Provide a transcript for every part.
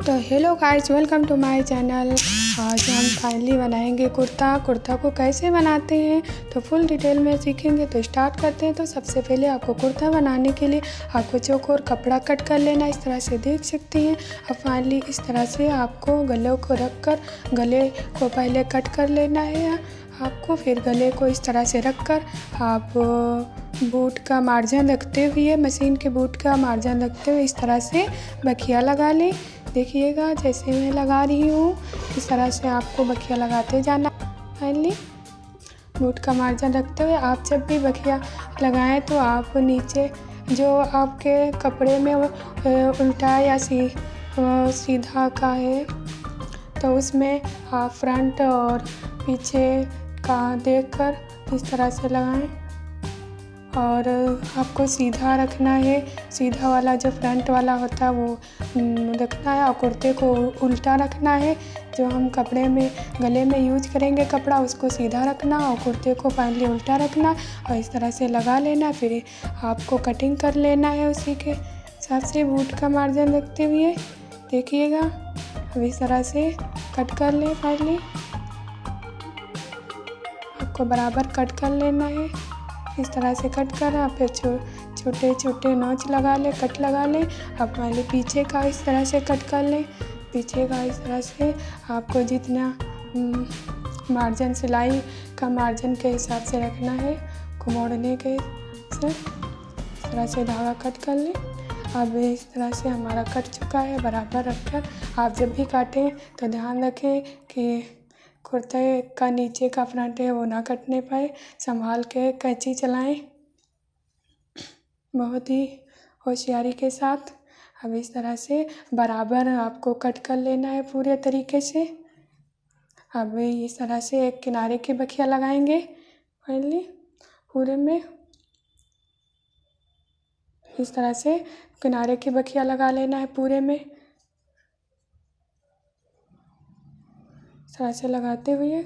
तो hello guys, welcome to my channel. आज हम फाइनली बनाएंगे कुर्ता को कैसे बनाते हैं तो फुल डिटेल में सीखेंगे। तो स्टार्ट करते हैं। तो सबसे पहले आपको कुर्ता बनाने के लिए आपको चौकोर कपड़ा कट कर लेना। इस तरह से देख सकते हैं। अब फाइनली इस तरह से आपको गले को रख कर गले को पहले कट कर लेना है आपको। फिर गले को इस तरह से रख कर आप बूट का मार्जिन रखते हुए, मशीन के बूट का मार्जिन रखते हुए इस तरह से बखिया लगा लें। देखिएगा जैसे मैं लगा रही हूँ, इस तरह से आपको बखिया लगाते जाना। फाइनली बूट का मार्जिन रखते हुए आप जब भी बखिया लगाएं तो आप नीचे जो आपके कपड़े में उल्टा या सीधा का है तो उसमें आप फ्रंट और पीछे का देखकर इस तरह से लगाएं। और आपको सीधा रखना है, सीधा वाला जो फ्रंट वाला होता है वो रखना है और कुर्ते को उल्टा रखना है। जो हम कपड़े में गले में यूज करेंगे कपड़ा उसको सीधा रखना और कुर्ते को फाइनली उल्टा रखना और इस तरह से लगा लेना। फिर आपको कटिंग कर लेना है उसी के हिसाब से बूट का मार्जिन रखते हुए। देखिएगा अब इस तरह से कट कर लें। फाइनली आपको बराबर कट कर लेना है। इस तरह से कट करना, फिर छोटे छोटे नोच लगा लें, कट लगा लें। अब पहले पीछे का इस तरह से कट कर लें। पीछे का इस तरह से आपको जितना मार्जिन सिलाई का मार्जिन के हिसाब से रखना है को मोड़ने के से इस तरह से धागा कट कर लें। अब इस तरह से हमारा कट चुका है। बराबर रखकर आप जब भी काटें तो ध्यान रखें कि कुर्ते का नीचे का फ्रंट है वो ना कटने पाए। संभाल के कैंची चलाएं बहुत ही होशियारी के साथ। अब इस तरह से बराबर आपको कट कर लेना है पूरे तरीके से। अब इस तरह से एक किनारे की बखिया लगाएंगे। फाइनली पूरे में इस तरह से किनारे की बखिया लगा लेना है पूरे में। इस तरह से लगाते हुए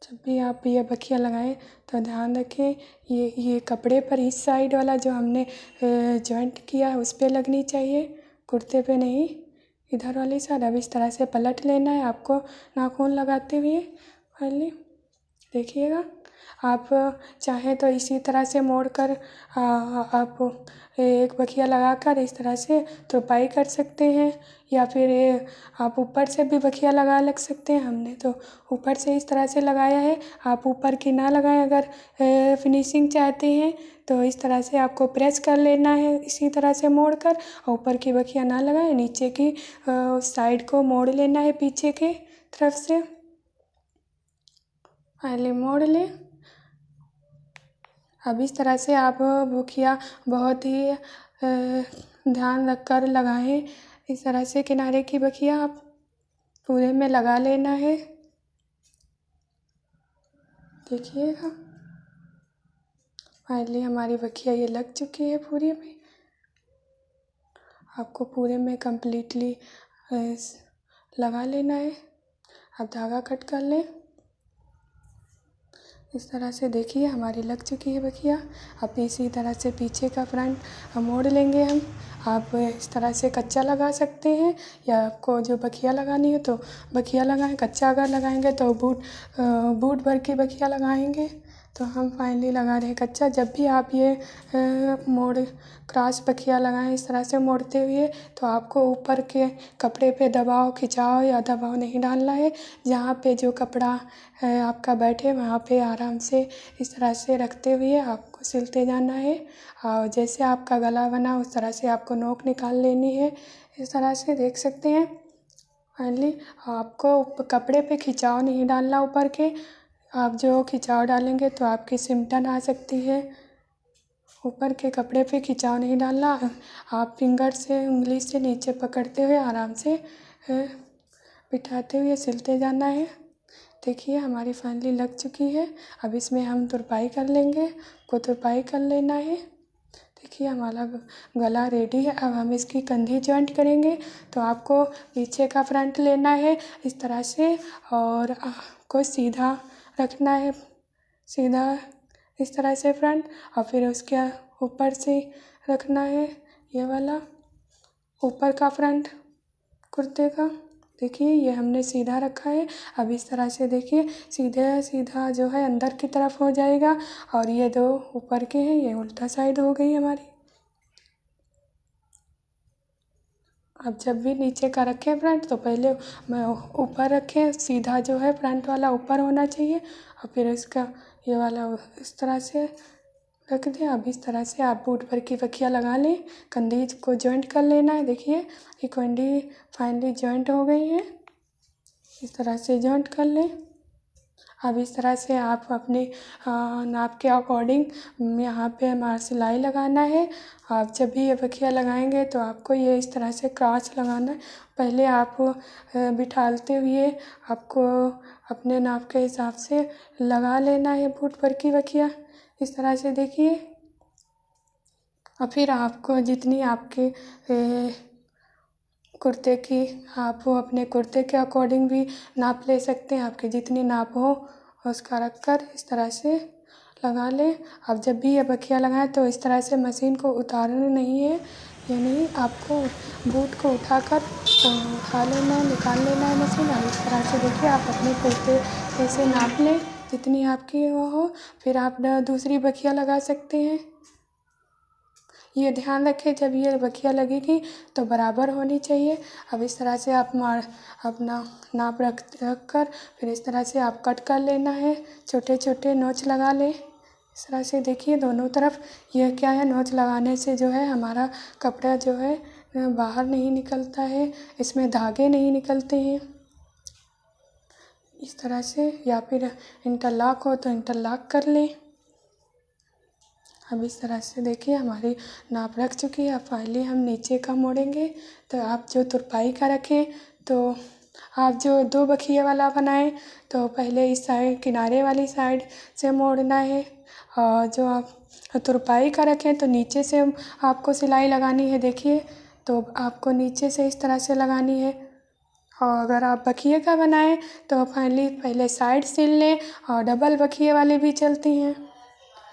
जब भी आप ये बखिया लगाएं तो ध्यान रखें ये कपड़े पर इस साइड वाला जो हमने जॉइंट किया है उस पे लगनी चाहिए, कुर्ते पे नहीं, इधर वाली साइड। अब इस तरह से पलट लेना है आपको नाखून लगाते हुए। फाइनली देखिएगा आप चाहे तो इसी तरह से मोड़ कर आप एक बखिया लगाकर इस तरह से तुरपाई कर सकते हैं या फिर आप ऊपर से भी बखिया लग सकते हैं। हमने तो ऊपर से इस तरह से लगाया है। आप ऊपर की ना लगाएं अगर फिनिशिंग चाहते हैं तो इस तरह से आपको प्रेस कर लेना है इसी तरह से मोड़ कर। ऊपर की बखिया ना लगाएं, नीचे की साइड को मोड़ लेना है पीछे के तरफ से। पहले मोड़ लें। अब इस तरह से आप बखिया बहुत ही ध्यान रख कर लगाएं। इस तरह से किनारे की बखिया आप पूरे में लगा लेना है। देखिएगा फाइनली हमारी बखिया ये लग चुकी है पूरी में। आपको पूरे में कम्प्लीटली लगा लेना है। अब धागा कट कर लें। इस तरह से देखिए हमारी लग चुकी है बखिया। अब इसी तरह से पीछे का फ्रंट मोड़ लेंगे हम। आप इस तरह से कच्चा लगा सकते हैं या आपको जो बखिया लगानी है तो बखिया लगाएं। कच्चा अगर लगाएंगे तो बूट भर की बखिया लगाएंगे। तो हम फाइनली लगा रहे हैं कच्चा। जब भी आप ये मोड़ क्रॉस बखिया लगाएं इस तरह से मोड़ते हुए तो आपको ऊपर के कपड़े पे दबाव खिंचाव या दबाव नहीं डालना है। जहाँ पे जो कपड़ा आपका बैठे वहाँ पे आराम से इस तरह से रखते हुए आपको सिलते जाना है। और जैसे आपका गला बना उस तरह से आपको नोक निकाल लेनी है। इस तरह से देख सकते हैं। फाइनली आपको कपड़े पे खिंचाव नहीं डालना ऊपर के। आप जो खिंचाव डालेंगे तो आपकी सिमटन आ सकती है। ऊपर के कपड़े पे खिंचाव नहीं डालना। आप फिंगर से उंगली से नीचे पकड़ते हुए आराम से बिठाते हुए सिलते जाना है। देखिए हमारी फाइनली लग चुकी है। अब इसमें हम तुरपाई कर लेंगे। को तुरपाई कर लेना है। देखिए हमारा गला रेडी है। अब हम इसकी कंधी जॉइंट करेंगे। तो आपको पीछे का फ्रंट लेना है इस तरह से और आपको सीधा रखना है, सीधा इस तरह से फ्रंट। और फिर उसके ऊपर से रखना है, ये वाला ऊपर का फ्रंट कुर्ते का। देखिए ये हमने सीधा रखा है। अब इस तरह से देखिए सीधा सीधा जो है अंदर की तरफ हो जाएगा और ये दो ऊपर के हैं, ये उल्टा साइड हो गई हमारी। अब जब भी नीचे का रखें फ्रंट तो पहले ऊपर रखें, सीधा जो है फ्रंट वाला ऊपर होना चाहिए और फिर इसका ये वाला इस तरह से रख दें। अब इस तरह से आप बूट पर की बखिया लगा लें, कंधे को जॉइंट कर लेना है। देखिए ये कंधी फाइनली जॉइंट हो गई है, इस तरह से जॉइंट कर लें। अब इस तरह से आप अपने नाप के अकॉर्डिंग यहाँ पे हमारा सिलाई लगाना है। आप जब भी ये बखिया लगाएंगे तो आपको ये इस तरह से क्रॉस लगाना है। पहले आप बिठालते हुए आपको अपने नाप के हिसाब से लगा लेना है बूट पर की बखिया, इस तरह से देखिए। और फिर आपको जितनी आपके कुर्ते की आप अपने कुर्ते के अकॉर्डिंग भी नाप ले सकते हैं। आपकी जितनी नाप हो उसका रख कर इस तरह से लगा लें। अब जब भी ये बखिया लगाएं तो इस तरह से मशीन को उतारना नहीं है, यानी आपको बूट को उठाकर उठा लेना है, निकाल लेना है मशीन। अब इस तरह से देखिए आप अपने कुर्ते से नाप लें जितनी आपकी वो हो, फिर आप दूसरी बखिया लगा सकते हैं। ये ध्यान रखें जब ये बखिया लगेगी तो बराबर होनी चाहिए। अब इस तरह से आप अपना नाप रख कर फिर इस तरह से आप कट कर लेना है, छोटे छोटे नोच लगा लें इस तरह से। देखिए दोनों तरफ ये क्या है, नोच लगाने से जो है हमारा कपड़ा जो है बाहर नहीं निकलता है, इसमें धागे नहीं निकलते हैं इस तरह से। या फिर इंटरलॉक हो तो इंटरलॉक कर लें। अब इस तरह से देखिए हमारी नाप रख चुकी है। अब फाइनली हम नीचे का मोड़ेंगे। तो आप जो तुरपाई का रखें तो आप जो दो बखिए वाला बनाएं तो पहले इस साइड किनारे वाली साइड से मोड़ना है, और जो आप तुरपाई का रखें तो नीचे से आपको सिलाई लगानी है। देखिए तो आपको नीचे से इस तरह से लगानी है। और अगर आप बखिए का बनाएं तो फाइनली पहले साइड सिल लें, और डबल बखिए वाले भी चलती हैं।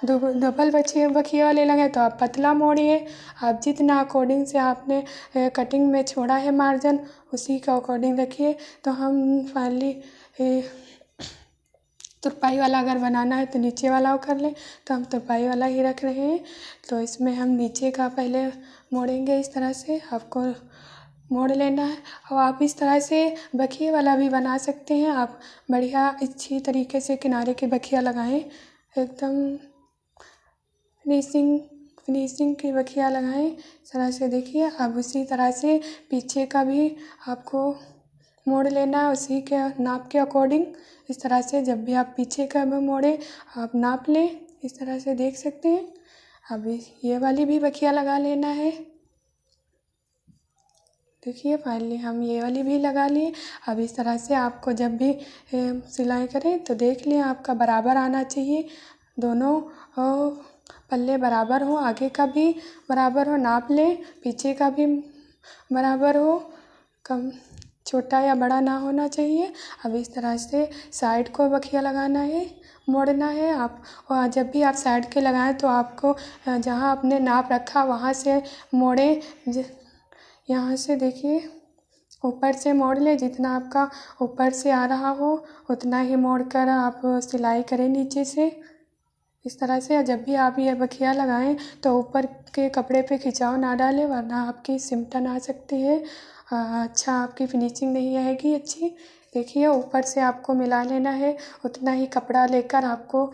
डबल बखिए वाले लगाए तो आप पतला मोड़िए। आप जितना अकॉर्डिंग से आपने कटिंग में छोड़ा है मार्जिन उसी का अकॉर्डिंग रखिए। तो हम फाइनली तुरपाई वाला अगर बनाना है तो नीचे वाला कर लें, तो हम तुरपाई वाला ही रख रहे हैं। तो इसमें हम नीचे का पहले मोड़ेंगे, इस तरह से आपको मोड़ लेना है। और आप इस तरह से बखिए वाला भी बना सकते हैं। आप बढ़िया अच्छी तरीके से किनारे के बखिया लगाएं, एकदम फिनिशिंग की बखिया लगाएं इस तरह से। देखिए अब उसी तरह से पीछे का भी आपको मोड़ लेना है उसी के नाप के अकॉर्डिंग इस तरह से। जब भी आप पीछे का भी मोड़े आप नाप लें, इस तरह से देख सकते हैं। अब ये वाली भी बखिया लगा लेना है। देखिए फाइनली हम ये वाली भी लगा लिए। अब इस तरह से आपको जब भी सिलाई करें तो देख लें आपका बराबर आना चाहिए, दोनों पल्ले बराबर हो, आगे का भी बराबर हो, नाप लें, पीछे का भी बराबर हो, कम छोटा या बड़ा ना होना चाहिए। अब इस तरह से साइड को बखिया लगाना है, मोड़ना है आप। और जब भी आप साइड के लगाएं तो आपको जहाँ आपने नाप रखा वहाँ से मोड़ें। यहाँ से देखिए ऊपर से मोड़ लें, जितना आपका ऊपर से आ रहा हो उतना ही मोड़ कर आप सिलाई करें नीचे से इस तरह से। जब भी आप ये बखिया लगाएं तो ऊपर के कपड़े पे खिंचाव ना डालें, वरना आपकी सिमटन आ सकती है, अच्छा आपकी फिनिशिंग नहीं आएगी अच्छी। देखिए ऊपर से आपको मिला लेना है, उतना ही कपड़ा लेकर आपको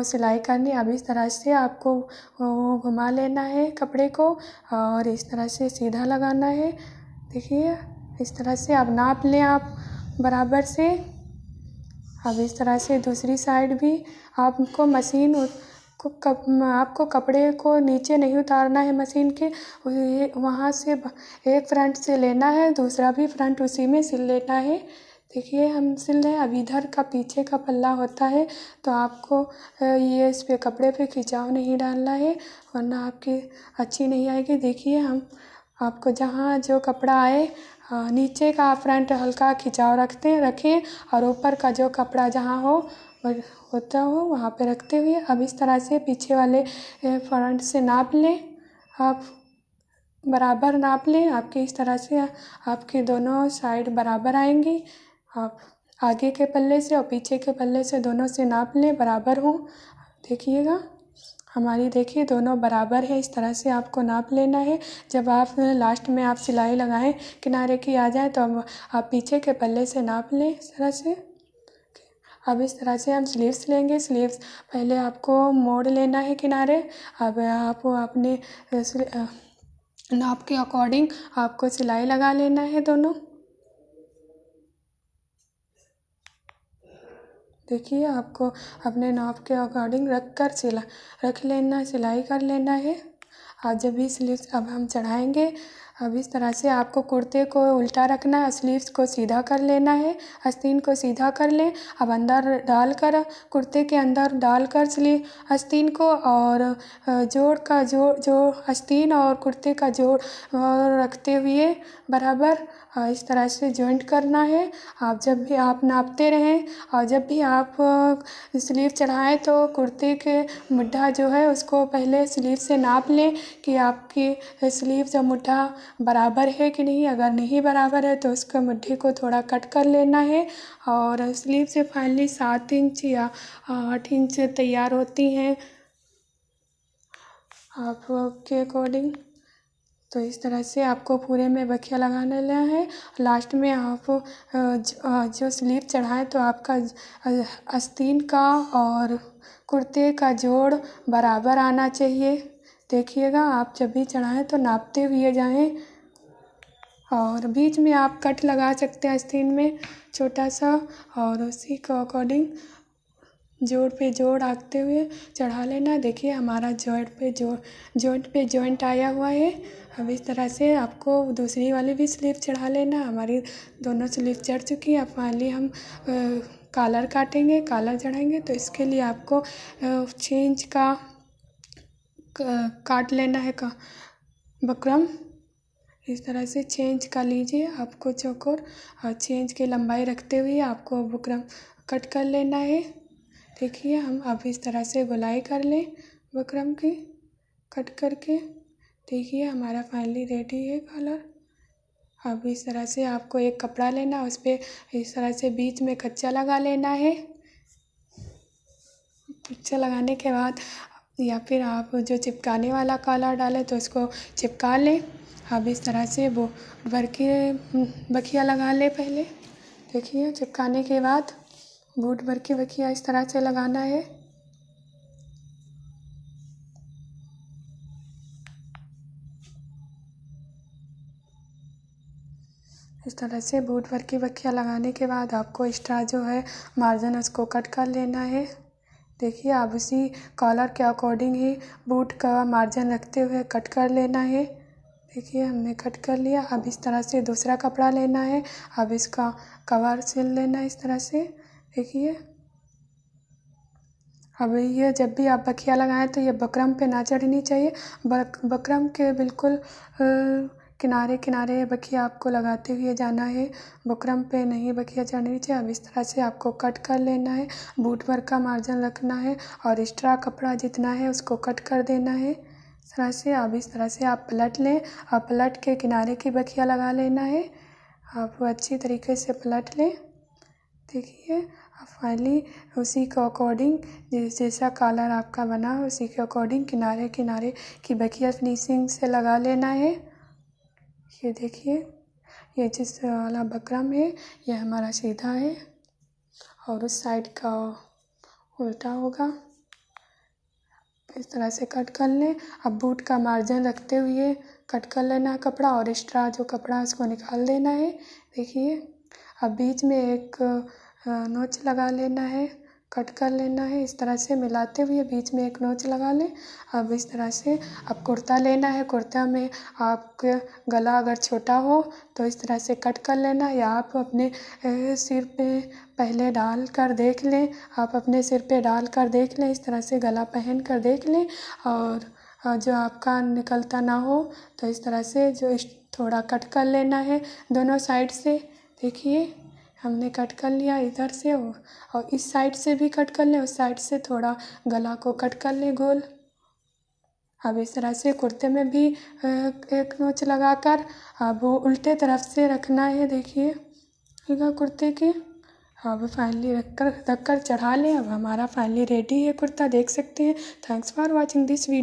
सिलाई करनी। अब इस तरह से आपको घुमा लेना है कपड़े को और इस तरह से सीधा लगाना है। देखिए इस तरह से अब नाप लें आप बराबर से। अब इस तरह से दूसरी साइड भी आपको मशीन को आपको कपड़े को नीचे नहीं उतारना है मशीन के, वहाँ से एक फ्रंट से लेना है, दूसरा भी फ्रंट उसी में सिल लेना है। देखिए हम सिल रहे हैं। अब इधर का पीछे का पल्ला होता है तो आपको ये इस पे कपड़े पे खिंचाव नहीं डालना है, वरना आपकी अच्छी नहीं आएगी। देखिए हम आपको जहाँ जो कपड़ा आए नीचे का फ्रंट हल्का खिंचाव रखें, और ऊपर का जो कपड़ा जहाँ हो होता हो वहाँ पे रखते हुए अब इस तरह से पीछे वाले फ्रंट से नाप लें। आप बराबर नाप लें। आपके इस तरह से आपके दोनों साइड बराबर आएंगी। आप आगे के पल्ले से और पीछे के पल्ले से दोनों से नाप लें बराबर हो। देखिएगा हमारी, देखिए दोनों बराबर है। इस तरह से आपको नाप लेना है। जब आप लास्ट में आप सिलाई लगाएं किनारे की आ जाए तो अब आप पीछे के पल्ले से नाप लें इस तरह से। अब इस तरह से हम स्लीव्स लेंगे। स्लीव्स पहले आपको मोड़ लेना है किनारे। अब आप अपने नाप के अकॉर्डिंग आपको सिलाई लगा लेना है दोनों। देखिए आपको अपने नाप के अकॉर्डिंग रख लेना, सिलाई कर लेना है। आज जब भी स्लीव्स अब हम चढ़ाएंगे, अब इस तरह से आपको कुर्ते को उल्टा रखना है, स्लीव्स को सीधा कर लेना है, आस्तीन को सीधा कर लें। अब अंदर डालकर कुर्ते के अंदर डालकर आस्तीन को और जो आस्तीन और कुर्ते का जोड़ रखते हुए बराबर इस तरह से जॉइंट करना है। आप जब भी आप नापते रहें और जब भी आप स्लीव चढ़ाएं तो कुर्ते के मुड्ढा जो है उसको पहले स्लीव से नाप लें कि आपकी स्लीव का मुड्ढा बराबर है कि नहीं। अगर नहीं बराबर है तो उसके मुट्ठी को थोड़ा कट कर लेना है। और स्लीव से फाइनली 7 इंच या 8 इंच तैयार होती हैं आपके अकॉर्डिंग। तो इस तरह से आपको पूरे में बखिया लगाना लेना है। लास्ट में आप जो स्लीव चढ़ाएं तो आपका आस्तीन का और कुर्ते का जोड़ बराबर आना चाहिए। देखिएगा आप जब भी चढ़ाएं तो नापते हुए जाएं। और बीच में आप कट लगा सकते हैं आस्तीन में छोटा सा, और उसी के अकॉर्डिंग जोड़ पे जोड़ आते हुए चढ़ा लेना। देखिए हमारा जॉइंट पे जॉइंट आया हुआ है। अब इस तरह से आपको दूसरी वाली भी स्लीव चढ़ा लेना। हमारी दोनों स्लीव चढ़ चुकी है। अब फाइनली हम कॉलर काटेंगे, कॉलर चढ़ाएंगे। तो इसके लिए आपको 6 इंच का काट लेना है का बकरम। इस तरह से 6 इंच का लीजिए आपको चौकोर, और 6 इंच की लंबाई रखते हुए आपको बुकरम कट कर लेना है। देखिए हम अब इस तरह से गोलाई कर लें बुकरम की कट करके। देखिए हमारा फाइनली रेडी है कॉलर। अब इस तरह से आपको एक कपड़ा लेना, उस पर इस तरह से बीच में कच्चा लगा लेना है। कच्चा लगाने के बाद या फिर आप जो चिपकाने वाला कॉलर डालें तो उसको चिपका लें। अब इस तरह से वो बखिया लगा लें पहले। देखिए चिपकाने के बाद बूट भर के बखिया इस तरह से लगाना है। इस तरह से बूट भर की बखिया लगाने के बाद आपको एक्स्ट्रा जो है मार्जिन उसको कट कर लेना है। देखिए आप उसी कॉलर के अकॉर्डिंग ही बूट का मार्जिन रखते हुए कट कर लेना है। देखिए हमने कट कर लिया। अब इस तरह से दूसरा कपड़ा लेना है। अब इसका कवर सिल लेना है इस तरह से। देखिए अब ये जब भी आप बखिया लगाएं तो ये बकरम पे ना चढ़नी चाहिए। बकरम के बिल्कुल किनारे किनारे बखिया आपको लगाते हुए जाना है। बुकरम पे नहीं बखिया चढ़नी चाहिए। अब इस तरह से आपको कट कर लेना है। बूट भर का मार्जिन रखना है और एक्स्ट्रा कपड़ा जितना है उसको कट कर देना है इस तरह से। अब इस तरह से आप पलट लें और पलट के किनारे की बखिया लगा लेना है। आप अच्छी तरीके से पलट लें। देखिए अब फाइनली उसी के अकॉर्डिंग जैसा कॉलर आपका बना उसी के अकॉर्डिंग किनारे किनारे की बखिया फिनिशिंग से लगा लेना है। ये देखिए ये जिस वाला बकरम है ये हमारा सीधा है और उस साइड का उल्टा होगा। इस तरह से कट कर लें। अब बूट का मार्जिन रखते हुए कट कर लेना है कपड़ा, और एक्स्ट्रा जो कपड़ा है उसको निकाल देना है। देखिए अब बीच में एक नोच लगा लेना है, कट कर लेना है। इस तरह से मिलाते हुए बीच में एक नोच लगा लें। अब इस तरह से अब कुर्ता लेना है। कुर्ता में आपके गला अगर छोटा हो तो इस तरह से कट कर लेना, या आप अपने सिर पे पहले डाल कर देख लें। आप अपने सिर पे डाल कर देख लें, इस तरह से गला पहन कर देख लें। और जो आपका निकलता ना हो तो इस तरह से थोड़ा कट कर लेना है दोनों साइड से। देखिए हमने कट कर लिया इधर से और इस साइड से भी कट कर लें, उस साइड से थोड़ा गला को कट कर लें गोल। अब इस तरह से कुर्ते में भी एक नोच लगाकर अब वो उल्टे तरफ से रखना है। देखिए कुर्ते के अब फाइनली रख कर चढ़ा लें। अब हमारा फाइनली रेडी है कुर्ता, देख सकते हैं। Thanks for watching this video.